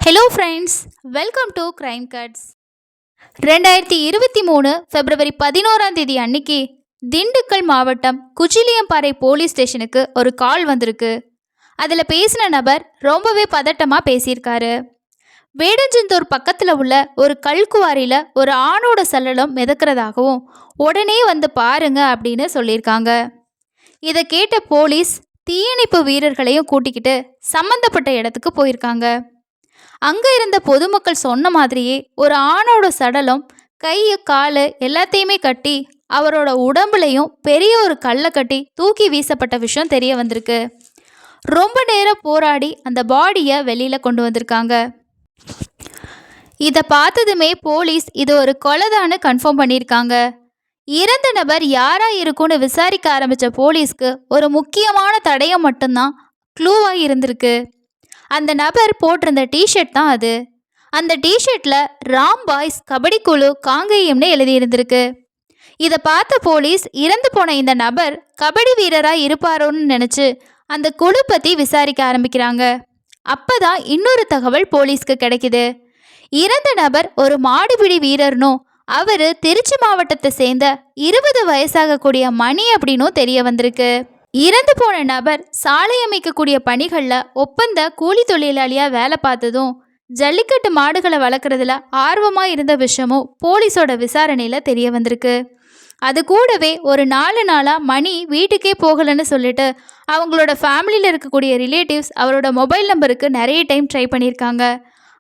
Hello friends, welcome to crime cuts. 2023 பிப்ரவரி 11 அன்னைக்கு திண்டுக்கல் மாவட்டம் குச்சிலியம்பாறை போலீஸ் ஸ்டேஷனுக்கு ஒரு கால் வந்திருக்கு. அதில் பேசின நபர் ரொம்பவே பதட்டமாக பேசியிருக்காரு. வேடஞ்சந்தூர் பக்கத்தில் உள்ள ஒரு கல்குவாரியில் ஒரு ஆணோட சல்லடம் மிதக்கிறதாகவும் உடனே வந்து பாருங்க அப்படின்னு சொல்லியிருக்காங்க. இதை கேட்ட போலீஸ் தீயணைப்பு வீரர்களையும் கூட்டிக்கிட்டு சம்மந்தப்பட்ட இடத்துக்கு போயிருக்காங்க. அங்கே இருந்த பொதுமக்கள் சொன்ன மாதிரியே ஒரு ஆணோட சடலம் கை காலு எல்லாத்தையுமே கட்டி அவரோட உடம்புலையும் பெரிய ஒரு கல்லை கட்டி தூக்கி வீசப்பட்ட விஷயம் தெரிய வந்திருக்கு. ரொம்ப நேரம் போராடி அந்த பாடியை வெளியில் கொண்டு வந்திருக்காங்க. இதை பார்த்ததுமே போலீஸ் இது ஒரு கொலைதான்னு கன்ஃபார்ம் பண்ணியிருக்காங்க. இறந்த நபர் யாராக இருக்கும்னு விசாரிக்க ஆரம்பித்த போலீஸ்க்கு ஒரு முக்கியமான தடயம் மட்டும்தான் க்ளூவாக இருந்திருக்கு. அந்த நபர் போட்டிருந்த டிஷர்ட் தான் அது. அந்த டிஷர்ட்டில் ராம் பாய்ஸ் கபடி குழு காங்கேயம்னு எழுதியிருந்திருக்கு. இதை பார்த்த போலீஸ் இறந்து போன இந்த நபர் கபடி வீரராக இருப்பாரோன்னு நினச்சி அந்த குழு பற்றி விசாரிக்க ஆரம்பிக்கிறாங்க. அப்போ தான் இன்னொரு தகவல் போலீஸ்க்கு கிடைக்குது. இறந்த நபர் ஒரு மாடுபிடி வீரர்னும் அவர் திருச்சி மாவட்டத்தை சேர்ந்த 20 வயசாகக்கூடிய மணி அப்படின்னும் தெரிய வந்திருக்கு. இறந்து போன நபர் சாலை அமைக்கக்கூடிய பணிகளில் ஒப்பந்த கூலி தொழிலாளியாக வேலை பார்த்ததும் ஜல்லிக்கட்டு மாடுகளை வளர்க்குறதுல ஆர்வமாக இருந்த விஷயமும் போலீஸோட விசாரணையில் தெரிய வந்திருக்கு. அது கூடவே ஒரு 4 நாளாக மணி வீட்டுக்கே போகலைன்னு சொல்லிட்டு அவங்களோட ஃபேமிலியில் இருக்கக்கூடிய ரிலேட்டிவ்ஸ் அவரோட மொபைல் நம்பருக்கு நிறைய டைம் ட்ரை பண்ணியிருக்காங்க.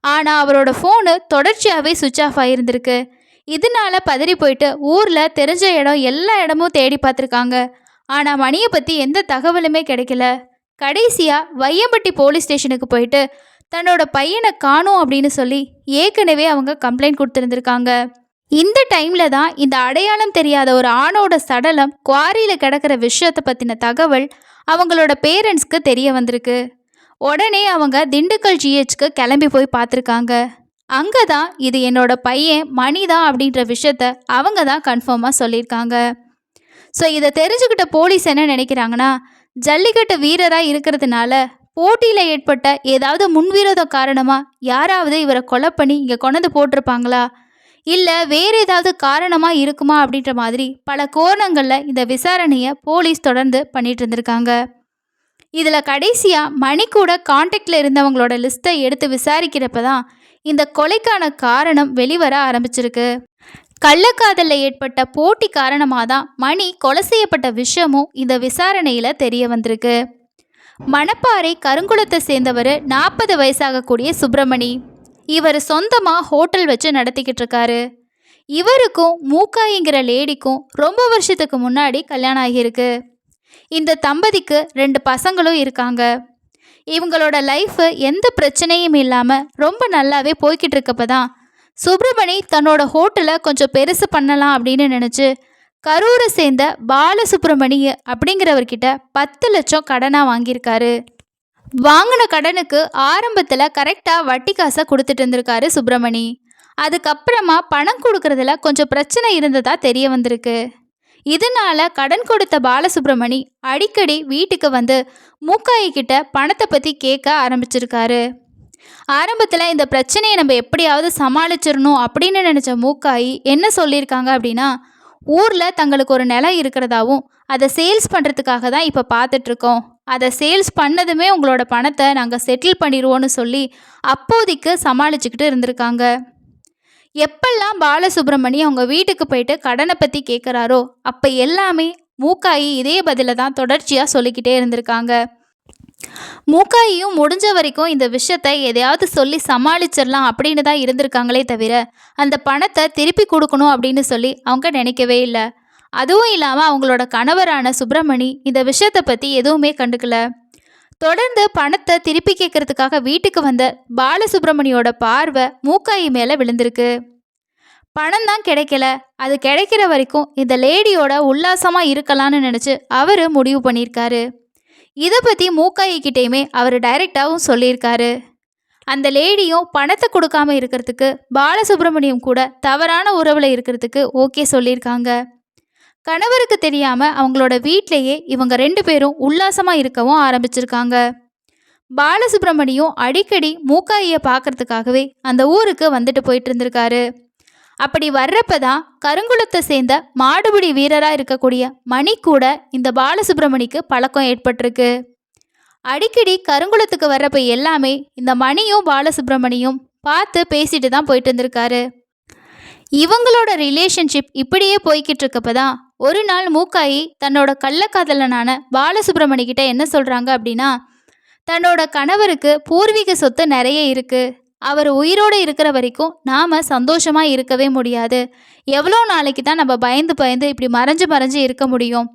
ஆனால் அவரோட ஃபோனு தொடர்ச்சியாகவே சுவிட்ச் ஆஃப் ஆகியிருந்திருக்கு. இதனால பதறி போயிட்டு ஊரில் தெரிஞ்ச இடம் எல்லா இடமும் தேடி பார்த்துருக்காங்க. ஆனால் மணியை பற்றி எந்த தகவலுமே கிடைக்கல. கடைசியாக வையம்பட்டி போலீஸ் ஸ்டேஷனுக்கு போயிட்டு தன்னோட பையனை காணோம் அப்படின்னு சொல்லி ஏற்கனவே அவங்க கம்ப்ளைண்ட் கொடுத்துருந்துருக்காங்க. இந்த டைமில் தான் இந்த அடையாளம் தெரியாத ஒரு ஆணோட சடலம் குவாரியில் கிடக்கிற விஷயத்தை பற்றின தகவல் அவங்களோட பேரண்ட்ஸ்க்கு தெரிய வந்திருக்கு. உடனே அவங்க திண்டுக்கல் ஜிஹெச்க்கு கிளம்பி போய் பார்த்துருக்காங்க. அங்கே தான் இது என்னோட பையன் மணி தான் அப்படின்ற விஷயத்த அவங்க தான் கன்ஃபார்மாக சொல்லியிருக்காங்க. ஸோ இதை தெரிஞ்சுக்கிட்ட போலீஸ் என்ன நினைக்கிறாங்கன்னா, ஜல்லிக்கட்டு வீரராக இருக்கிறதுனால போட்டியில் ஏற்பட்ட ஏதாவது முன்விரோத காரணமாக யாராவது இவரை கொலை பண்ணி இங்கே கொண்டு போட்டிருப்பாங்களா, இல்லை வேறு ஏதாவது காரணமாக இருக்குமா அப்படின்ற மாதிரி பல கோணங்களில் இந்த விசாரணையை போலீஸ் தொடர்ந்து பண்ணிட்டு இருந்திருக்காங்க. இதில் கடைசியாக மணி கூட கான்டாக்டில் இருந்தவங்களோட லிஸ்ட்டை எடுத்து விசாரிக்கிறப்ப தான் இந்த கொலைக்கான காரணம் வெளிவர ஆரம்பிச்சிருக்கு. கள்ளக்காதலில் ஏற்பட்ட போட்டி காரணமாக தான் மணி கொலை செய்யப்பட்ட விஷயமும் இந்த விசாரணையில் தெரிய வந்திருக்கு. மணப்பாறை கருங்குளத்தை சேர்ந்தவர் 40 வயசாகக்கூடிய சுப்பிரமணி. இவர் சொந்தமாக ஹோட்டல் வச்சு நடத்திக்கிட்டு இருக்காரு. இவருக்கும் மூக்காய்ங்கிற லேடிக்கும் ரொம்ப வருஷத்துக்கு முன்னாடி கல்யாணம் ஆகியிருக்கு. இந்த தம்பதிக்கு 2 பசங்களும் இருக்காங்க. இவங்களோட லைஃபு எந்த பிரச்சனையும் இல்லாமல் ரொம்ப நல்லாவே போய்கிட்டு இருக்கப்ப தான் சுப்பிரமணி தன்னோட ஹோட்டலை கொஞ்சம் பெருசு பண்ணலாம் அப்படின்னு நினச்சி கரூரை சேர்ந்த பாலசுப்ரமணி அப்படிங்கிறவர்கிட்ட 10 லட்சம் கடனாக வாங்கியிருக்காரு. வாங்கின கடனுக்கு ஆரம்பத்தில் கரெக்டாக வட்டி காசை கொடுத்துட்டு இருந்திருக்காரு சுப்பிரமணி. அதுக்கப்புறமா பணம் கொடுக்கறதுல கொஞ்சம் பிரச்சனை இருந்ததா தெரிய வந்திருக்கு. இதனால கடன் கொடுத்த பாலசுப்ரமணி அடிக்கடி வீட்டுக்கு வந்து மூக்காயிக்கிட்ட பணத்தை பற்றி கேட்க ஆரம்பிச்சிருக்காரு. ஆரம்பத்தில் இந்த பிரச்சனையை நம்ம எப்படியாவது சமாளிச்சிடணும் அப்படின்னு நினச்ச மூக்காயி என்ன சொல்லியிருக்காங்க அப்படின்னா, ஊரில் தங்களுக்கு ஒரு நிலம் இருக்கிறதாவும் அதை சேல்ஸ் பண்ணுறதுக்காக தான் இப்போ பார்த்துட்ருக்கோம், அதை சேல்ஸ் பண்ணதுமே உங்களோட பணத்தை நாங்கள் செட்டில் பண்ணிடுவோன்னு சொல்லி அப்போதைக்கு சமாளிச்சுக்கிட்டு இருந்திருக்காங்க. எப்பெல்லாம் பாலசுப்ரமணி அவங்க வீட்டுக்கு போயிட்டு கடனை பற்றி கேட்குறாரோ அப்போ எல்லாமே மூக்காயி இதே பதிலை தான் தொடர்ச்சியாக சொல்லிக்கிட்டே இருந்திருக்காங்க. மூக்காயும் முடிஞ்ச வரைக்கும் இந்த விஷயத்தை எதையாவது சொல்லி சமாளிச்சிடலாம் அப்படின்னு தான் இருந்திருக்காங்களே தவிர அந்த பணத்தை திருப்பி கொடுக்கணும் அப்படின்னு சொல்லி அவங்க நினைக்கவே இல்லை. அதுவும் இல்லாமல் அவங்களோட கணவரான சுப்பிரமணி இந்த விஷயத்தை பற்றி எதுவுமே கண்டுக்கல. தொடர்ந்து பணத்தை திருப்பி கேட்கறதுக்காக வீட்டுக்கு வந்த பாலசுப்ரமணியோட பார்வை மூக்காயி மேலே விழுந்திருக்கு. பணம் தான் கிடைக்கல, அது கிடைக்கிற வரைக்கும் இந்த லேடியோட உல்லாசமாக இருக்கலான்னு நினச்சி அவர் முடிவு பண்ணியிருக்காரு. இதை பற்றி மூக்காயிக்கிட்டேயுமே அவர் டைரெக்டாகவும் சொல்லியிருக்காரு. அந்த லேடியும் பணத்தை கொடுக்காம இருக்கிறதுக்கு பாலசுப்ரமணியம் கூட தவறான உறவில் இருக்கிறதுக்கு ஓகே சொல்லியிருக்காங்க. கணவருக்கு தெரியாமல் அவங்களோட வீட்டிலேயே இவங்க 2 பேரும் உல்லாசமாக இருக்கவும் ஆரம்பிச்சிருக்காங்க. பாலசுப்ரமணியும் அடிக்கடி மூக்காயியை பார்க்கறதுக்காகவே அந்த ஊருக்கு வந்துட்டு போயிட்டு இருந்திருக்காரு. அப்படி வர்றப்ப தான் கருங்குளத்தை சேர்ந்த மாடுபிடி வீரராக இருக்கக்கூடிய மணி கூட இந்த பாலசுப்ரமணிக்கு பழக்கம் ஏற்பட்டிருக்கு. அடிக்கடி கருங்குளத்துக்கு வர்றப்ப எல்லாமே இந்த மணியும் பாலசுப்ரமணியும் பார்த்து பேசிட்டு தான் போயிட்டு இருந்திருக்காரு. இவங்களோட ரிலேஷன்ஷிப் இப்படியே போய்கிட்டு இருக்கப்ப தான் ஒரு நாள் மூக்காயி தன்னோட கள்ளக்காதலனான பாலசுப்ரமணி கிட்ட என்ன சொல்கிறாங்க அப்படின்னா, தன்னோட கணவருக்கு பூர்வீக சொத்து நிறைய இருக்குது, அவர் உயிரோடு இருக்கிற வரைக்கும் நாம் சந்தோஷமாக இருக்கவே முடியாது, எவ்வளோ நாளைக்கு தான் நம்ம பயந்து பயந்து இப்படி மறைஞ்சு மறைஞ்சு இருக்க முடியும்,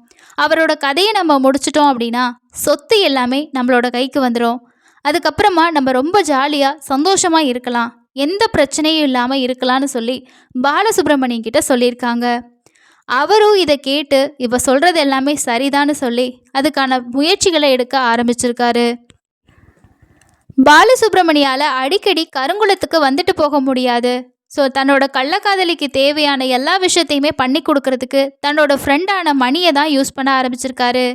அவரோட கதையை நம்ம முடிச்சிட்டோம் அப்படின்னா சொத்து எல்லாமே நம்மளோட கைக்கு வந்துடும், அதுக்கப்புறமா நம்ம ரொம்ப ஜாலியாக சந்தோஷமாக இருக்கலாம், எந்த பிரச்சனையும் இல்லாமல் இருக்கலாம்னு சொல்லி பாலசுப்ரமணியம் கிட்ட சொல்லியிருக்காங்க. அவரும் இதை கேட்டு இவ சொல்கிறது எல்லாமே சரிதான்னு சொல்லி அதுக்கான முயற்சிகளை எடுக்க ஆரம்பிச்சிருக்காரு. பாலசுப்ரமணியால் அடிக்கடி கருங்குளத்துக்கு வந்துட்டு போக முடியாது. ஸோ தன்னோட கள்ளக்காதலிக்கு தேவையான எல்லா விஷயத்தையுமே பண்ணி கொடுக்கறதுக்கு தன்னோட ஃப்ரெண்டான மணியை தான் யூஸ் பண்ண ஆரம்பிச்சிருக்காரு.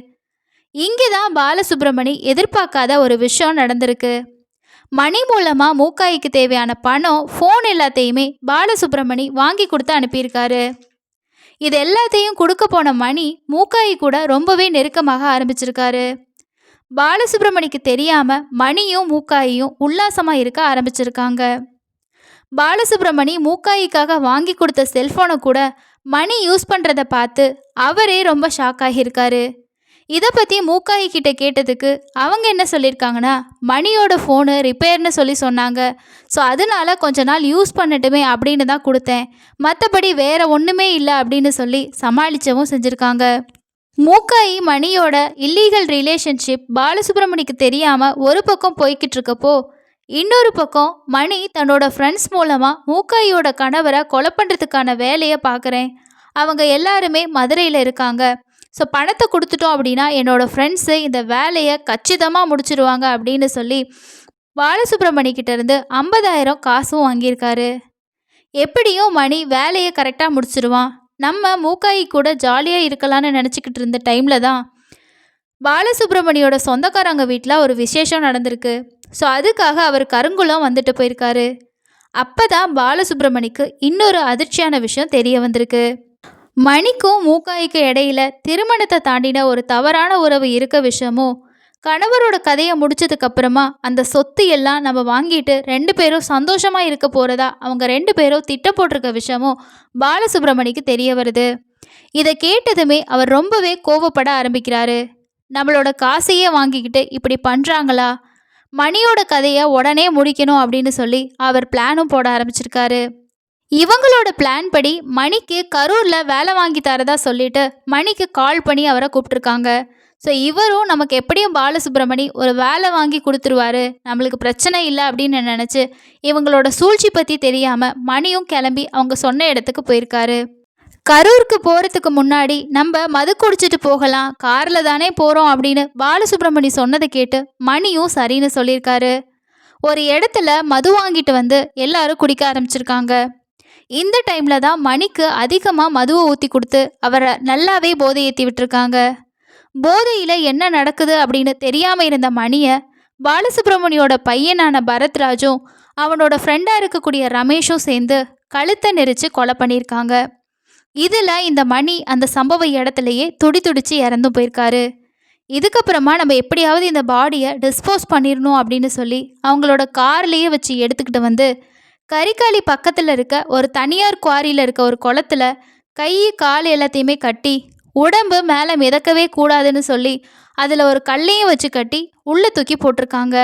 இங்கே தான் பாலசுப்ரமணி எதிர்பார்க்காத ஒரு விஷயம் நடந்திருக்கு. மணி மூலமாக மூக்காய்க்கு தேவையான பணம், ஃபோன் எல்லாத்தையுமே பாலசுப்ரமணி வாங்கி கொடுத்து அனுப்பியிருக்காரு. இது எல்லாத்தையும் கொடுக்க போன மணி மூக்காயி கூட ரொம்பவே நெருக்கமாக ஆரம்பிச்சிருக்காரு. பாலசுப்ரமணிக்கு தெரியாமல் மணியும் மூக்காயியும் உல்லாசமாக இருக்க ஆரம்பிச்சிருக்காங்க. பாலசுப்ரமணி மூக்காயிக்காக வாங்கி கொடுத்த செல்ஃபோனை கூட மணி யூஸ் பண்ணுறதை பார்த்து அவரே ரொம்ப ஷாக் ஆகியிருக்காரு. இதை பற்றி மூக்காயி கிட்ட கேட்டதுக்கு அவங்க என்ன சொல்லியிருக்காங்கன்னா, மணியோட ஃபோனு ரிப்பேர்னு சொன்னாங்க, ஸோ அதனால கொஞ்ச நாள் யூஸ் பண்ணட்டுமே அப்படின்னு தான் கொடுத்தேன், மற்றபடி வேறு ஒன்றுமே இல்லை அப்படின்னு சொல்லி சமாளிக்கவும் செஞ்சுருக்காங்க. மூக்காயி மணியோட இல்லீகல் ரிலேஷன்ஷிப் பாலசுப்ரமணிக்கு தெரியாமல் ஒரு பக்கம் போய்கிட்டு இருக்கப்போ, இன்னொரு பக்கம் மணி தன்னோட ஃப்ரெண்ட்ஸ் மூலமாக மூக்காயியோட கணவரை கொலை பண்ணுறதுக்கான வேலையை பார்க்குறேன், அவங்க எல்லாருமே மதுரையில் இருக்காங்க, ஸோ பணத்தை கொடுத்துட்டோம் அப்படின்னா என்னோடய ஃப்ரெண்ட்ஸு இந்த வேலையை கச்சிதமாக முடிச்சிடுவாங்க அப்படின்னு சொல்லி பாலசுப்ரமணிக்கிட்டேருந்து 50,000 காசும் வாங்கியிருக்காரு. எப்படியும் மணி வேலையை கரெக்டாக முடிச்சிடுவான், நம்ம மூக்காயி கூட ஜாலியாக இருக்கலான்னு நினச்சிக்கிட்டு இருந்த டைமில் தான் பாலசுப்ரமணியோட சொந்தக்காரங்க வீட்டில் ஒரு விசேஷம் நடந்திருக்கு. ஸோ அதுக்காக அவர் கருங்குளம் வந்துட்டு போயிருக்காரு. அப்போ தான் பாலசுப்ரமணிக்கு இன்னொரு அதிர்ச்சியான விஷயம் தெரிய வந்திருக்கு. மணிக்கும் மூக்காய்க்கு இடையில திருமணத்தை தாண்டின ஒரு தவறான உறவு இருக்க விஷயமும், கணவரோட கதையை முடிச்சதுக்கப்புறமா அந்த சொத்து எல்லாம் நம்ம வாங்கிட்டு 2 பேரும் சந்தோஷமாக இருக்க போகிறதா அவங்க 2 பேரும் திட்டம் போட்டிருக்க விஷயமும் பாலசுப்ரமணிக்கு தெரிய வருது. இதை கேட்டதுமே அவர் ரொம்பவே கோவப்பட ஆரம்பிக்கிறாரு. நம்மளோட காசையே வாங்கிக்கிட்டு இப்படி பண்ணுறாங்களா, மணியோட கதையை உடனே முடிக்கணும் அப்படின்னு சொல்லி அவர் பிளானும் போட ஆரம்பிச்சிருக்காரு. இவங்களோட பிளான் படி மணிக்கு கரூரில் வேலை வாங்கி தரதா சொல்லிட்டு மணிக்கு கால் பண்ணி அவரை கூப்பிட்ருக்காங்க. ஸோ இவரும் நமக்கு எப்படியும் பாலசுப்ரமணி ஒரு வேலை வாங்கி கொடுத்துருவாரு, நம்மளுக்கு பிரச்சனை இல்லை அப்படின்னு நினச்சி இவங்களோட சூழ்ச்சி பற்றி தெரியாமல் மணியும் கிளம்பி அவங்க சொன்ன இடத்துக்கு போயிருக்காரு. கரூருக்கு போகிறதுக்கு முன்னாடி நம்ம மது குடிச்சிட்டு போகலாம், காரில் தானே போகிறோம் அப்படின்னு பாலசுப்ரமணி சொன்னதை கேட்டு மணியும் சரின்னு சொல்லியிருக்காரு. ஒரு இடத்துல மது வாங்கிட்டு வந்து எல்லாரும் குடிக்க ஆரம்பிச்சிருக்காங்க. இந்த டைமில் தான் மணிக்கு அதிகமாக மதுவை ஊற்றி கொடுத்து அவரை நல்லாவே போதை ஏற்றி விட்டுருக்காங்க. போதையில் என்ன நடக்குது அப்படின்னு தெரியாமல் இருந்த மணியை பாலசுப்ரமணியோட பையனான பரத்ராஜும் அவனோட ஃப்ரெண்டாக இருக்கக்கூடிய ரமேஷும் சேர்ந்து கழுத்தை நெரிச்சு கொலை பண்ணியிருக்காங்க. இதில் இந்த மணி அந்த சம்பவ இடத்துலையே துடிச்சு இறந்தும் போயிருக்காரு. இதுக்கப்புறமா நம்ம எப்படியாவது இந்த பாடியை டிஸ்போஸ் பண்ணிடணும் அப்படின்னு சொல்லி அவங்களோட கார்லேயே வச்சு எடுத்துக்கிட்டு வந்து கரிகாலி பக்கத்தில் இருக்க ஒரு தனியார் குவாரியில் இருக்க ஒரு குளத்துல கை கால் எல்லாத்தையுமே கட்டி உடம்பு மேலே மிதக்கவே கூடாதுன்னு சொல்லி அதில் ஒரு கல்லையும் வச்சு கட்டி உள்ளே தூக்கி போட்டிருக்காங்க.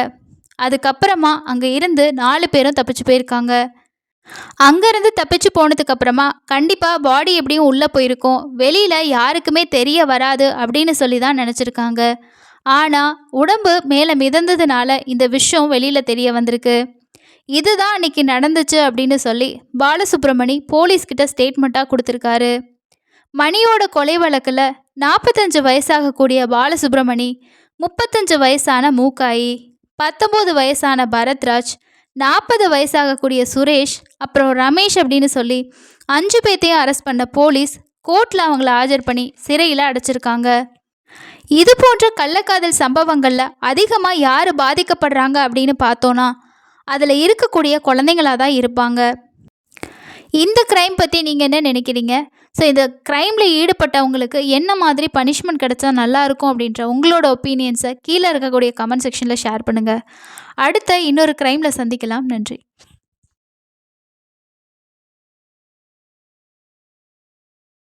அதுக்கப்புறமா அங்கே இருந்து 4 பேரும் தப்பிச்சு போயிருக்காங்க. அங்கேருந்து தப்பிச்சு போனதுக்கப்புறமா கண்டிப்பாக பாடி எப்படியும் உள்ளே போயிருக்கும், வெளியில் யாருக்குமே தெரிய வராது அப்படின்னு சொல்லி தான் நினச்சிருக்காங்க. ஆனால் உடம்பு மேலே மிதந்ததுனால இந்த விஷயம் வெளியில் தெரிய வந்திருக்கு. இதுதான் அன்னைக்கு நடந்துச்சு அப்படின்னு சொல்லி பாலசுப்ரமணி போலீஸ்கிட்ட ஸ்டேட்மெண்ட்டாக கொடுத்துருக்காரு. மணியோட கொலை வழக்கில் 45 வயசாகக்கூடிய பாலசுப்ரமணி, 35 வயசான மூக்காயி, 19 வயசான பரத்ராஜ், 40 வயசாகக்கூடிய சுரேஷ், அப்புறம் ரமேஷ் அப்படின்னு சொல்லி 5 பேர்த்தையும் அரெஸ்ட் பண்ண போலீஸ் கோர்ட்டில் அவங்கள ஆஜர் பண்ணி சிறையில் அடைச்சிருக்காங்க. இது போன்ற கள்ளக்காதல் சம்பவங்களில் அதிகமாக யார் பாதிக்கப்படுறாங்க அப்படின்னு பார்த்தோன்னா அதில் இருக்கக்கூடிய குழந்தைங்களாக தான் இருப்பாங்க. இந்த க்ரைம் பற்றி நீங்கள் என்ன நினைக்கிறீங்க? ஸோ இந்த க்ரைமில் ஈடுபட்டவங்களுக்கு என்ன மாதிரி பனிஷ்மெண்ட் கிடைச்சா நல்லாயிருக்கும் அப்படின்ற உங்களோட ஒப்பீனியன்ஸை கீழே இருக்கக்கூடிய கமெண்ட் செக்ஷனில் ஷேர் பண்ணுங்கள். அடுத்த இன்னொரு க்ரைமில் சந்திக்கலாம். நன்றி.